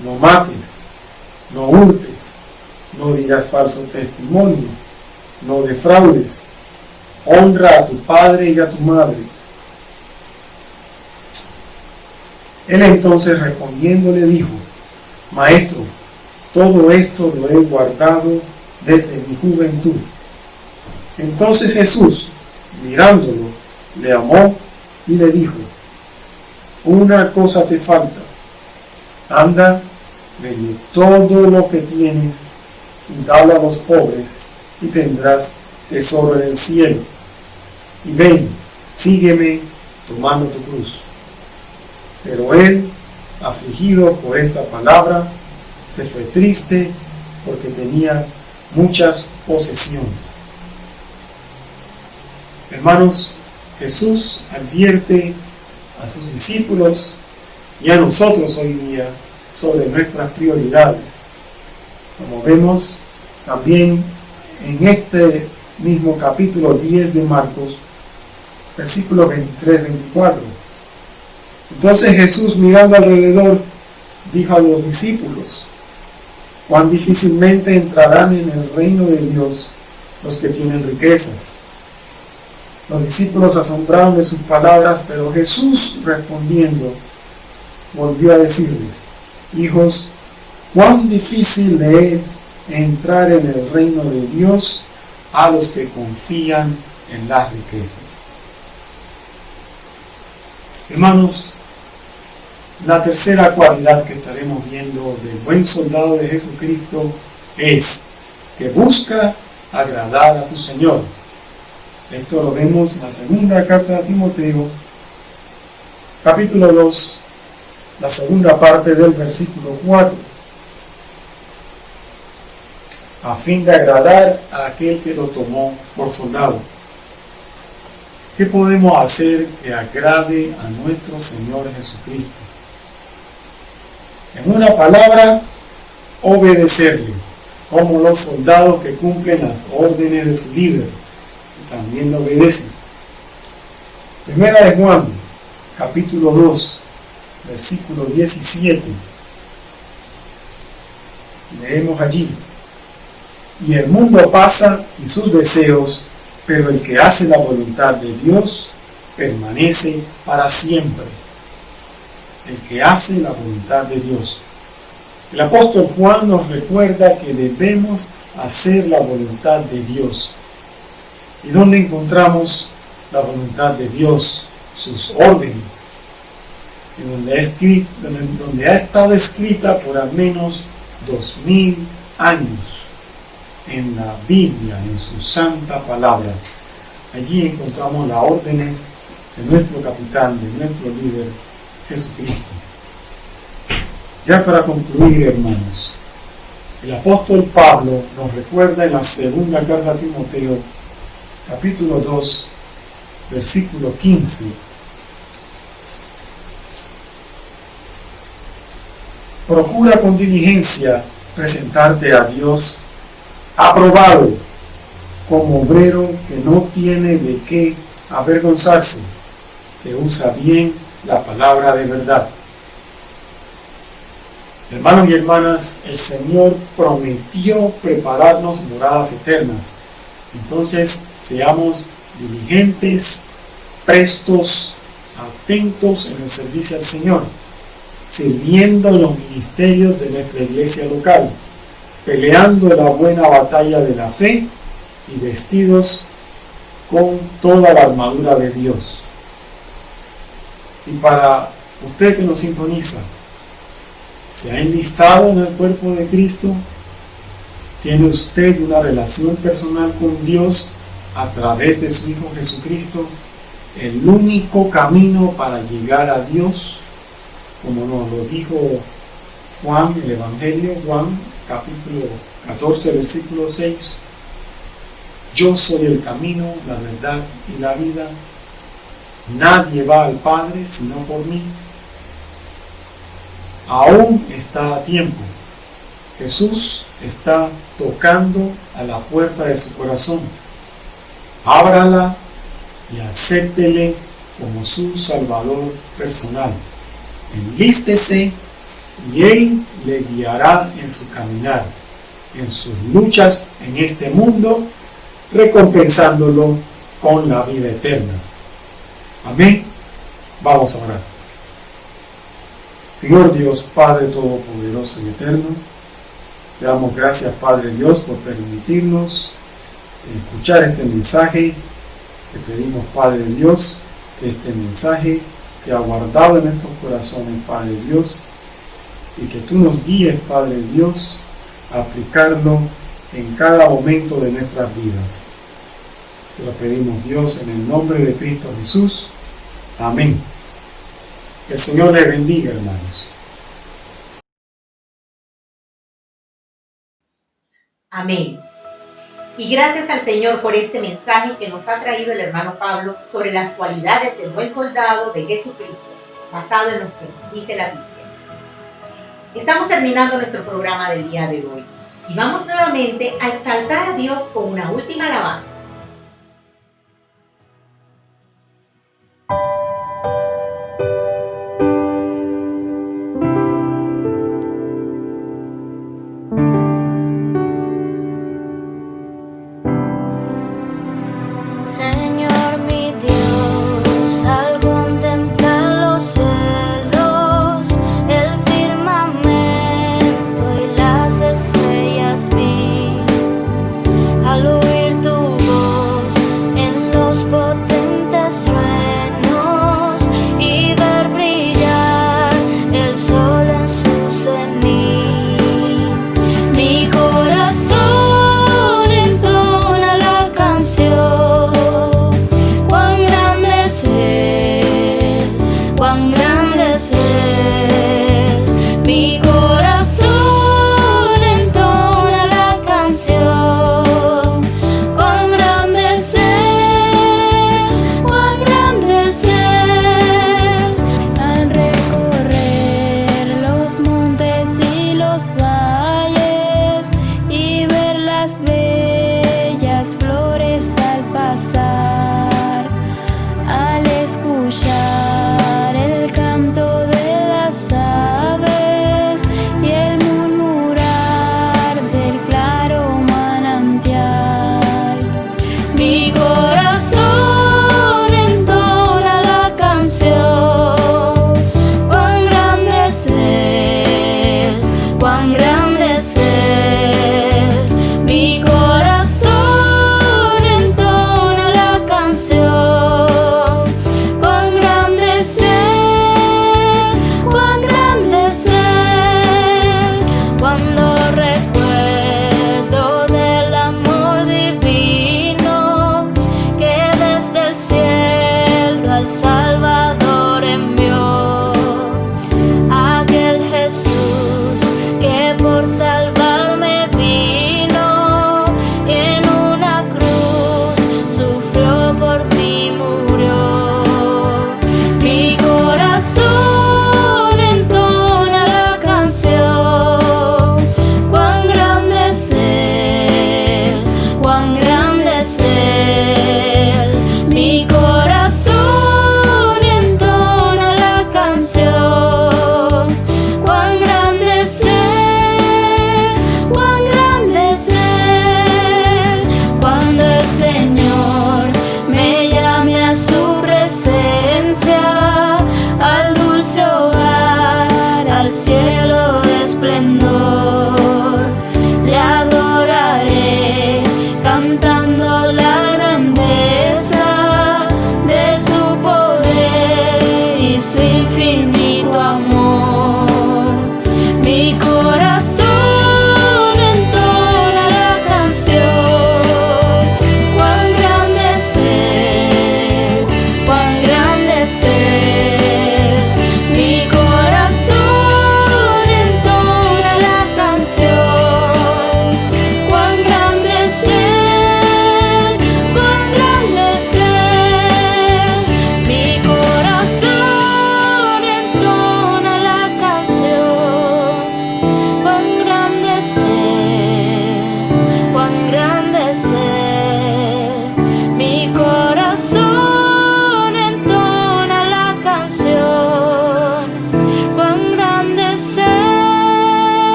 no mates, no hurtes, no digas falso testimonio, no defraudes, honra a tu padre y a tu madre. Él entonces respondiendo le dijo: Maestro, todo esto lo he guardado desde mi juventud. Entonces Jesús, mirándolo, le amó y le dijo: una cosa te falta. Anda, vende todo lo que tienes y dalo a los pobres, y tendrás tesoro en el cielo. Y ven, sígueme tomando tu cruz. Pero él, afligido por esta palabra, se fue triste porque tenía muchas posesiones. Hermanos, Jesús advierte a sus discípulos y a nosotros hoy día sobre nuestras prioridades. Como vemos también en este mismo capítulo 10 de Marcos, versículos 23-24. Entonces Jesús, mirando alrededor, dijo a los discípulos: cuán difícilmente entrarán en el reino de Dios los que tienen riquezas. Los discípulos asombraron de sus palabras, pero Jesús respondiendo volvió a decirles: hijos, cuán difícil le es entrar en el reino de Dios a los que confían en las riquezas. Hermanos, la tercera cualidad que estaremos viendo del buen soldado de Jesucristo es que busca agradar a su Señor. Esto lo vemos en la segunda carta a Timoteo, capítulo 2, la segunda parte del versículo 4. A fin de agradar a aquel que lo tomó por soldado. ¿Qué podemos hacer que agrade a nuestro Señor Jesucristo? En una palabra, obedecerle, como los soldados que cumplen las órdenes de su líder, que también le obedecen. Primera de Juan, capítulo 2, versículo 17. Leemos allí: y el mundo pasa y sus deseos, pero el que hace la voluntad de Dios permanece para siempre. El que hace la voluntad de Dios. El apóstol Juan nos recuerda que debemos hacer la voluntad de Dios. ¿Y dónde encontramos la voluntad de Dios? Sus órdenes, en donde ha estado escrita por al menos 2000 años en la Biblia, en su santa palabra. Allí encontramos las órdenes de nuestro capitán, de nuestro líder, Jesucristo. Ya para concluir, hermanos, el apóstol Pablo nos recuerda en la segunda carta a Timoteo, capítulo 2, versículo 15. Procura con diligencia presentarte a Dios aprobado, como obrero que no tiene de qué avergonzarse, que usa bien la palabra de verdad. Hermanos y hermanas, el Señor prometió prepararnos moradas eternas. Entonces, seamos diligentes, prestos, atentos en el servicio al Señor, sirviendo en los ministerios de nuestra iglesia local, peleando la buena batalla de la fe y vestidos con toda la armadura de Dios. Y para usted que nos sintoniza, ¿se ha enlistado en el cuerpo de Cristo? ¿Tiene usted una relación personal con Dios a través de su Hijo Jesucristo? El único camino para llegar a Dios, como nos lo dijo Juan, el Evangelio, Juan, capítulo 14, versículo 6. Yo soy el camino, la verdad y la vida. Nadie va al Padre sino por mí. Aún está a tiempo. Jesús está tocando a la puerta de su corazón. Ábrala y acéptele como su Salvador personal. Enlístese y Él le guiará en su caminar, en sus luchas en este mundo, recompensándolo con la vida eterna. Amén. Vamos a orar. Señor Dios, Padre Todopoderoso y Eterno, te damos gracias, Padre Dios, por permitirnos escuchar este mensaje. Te pedimos, Padre Dios, que este mensaje sea guardado en nuestros corazones, Padre Dios, y que tú nos guíes, Padre Dios, a aplicarlo en cada momento de nuestras vidas. Te lo pedimos, Dios, en el nombre de Cristo Jesús. Amén. Que el Señor les bendiga, hermanos. Amén. Y gracias al Señor por este mensaje que nos ha traído el hermano Pablo sobre las cualidades del buen soldado de Jesucristo, basado en lo que nos dice la Biblia. Estamos terminando nuestro programa del día de hoy y vamos nuevamente a exaltar a Dios con una última alabanza. Señor mío.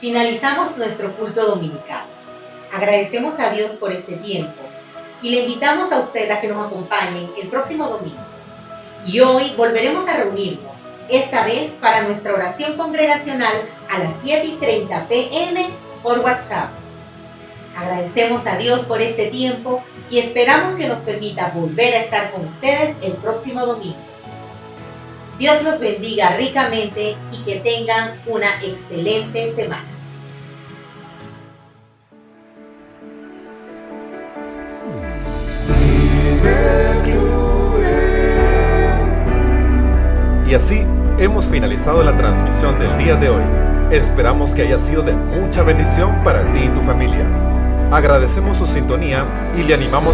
finalizamos nuestro culto dominical. Agradecemos a Dios por este tiempo y le invitamos a usted a que nos acompañen el próximo domingo. Y hoy volveremos a reunirnos, esta vez para nuestra oración congregacional a las 7:30 p.m. por WhatsApp. Agradecemos a Dios por este tiempo y esperamos que nos permita volver a estar con ustedes el próximo domingo. Dios los bendiga ricamente y que tengan una excelente semana. Y así hemos finalizado la transmisión del día de hoy. Esperamos que haya sido de mucha bendición para ti y tu familia. Agradecemos su sintonía y le animamos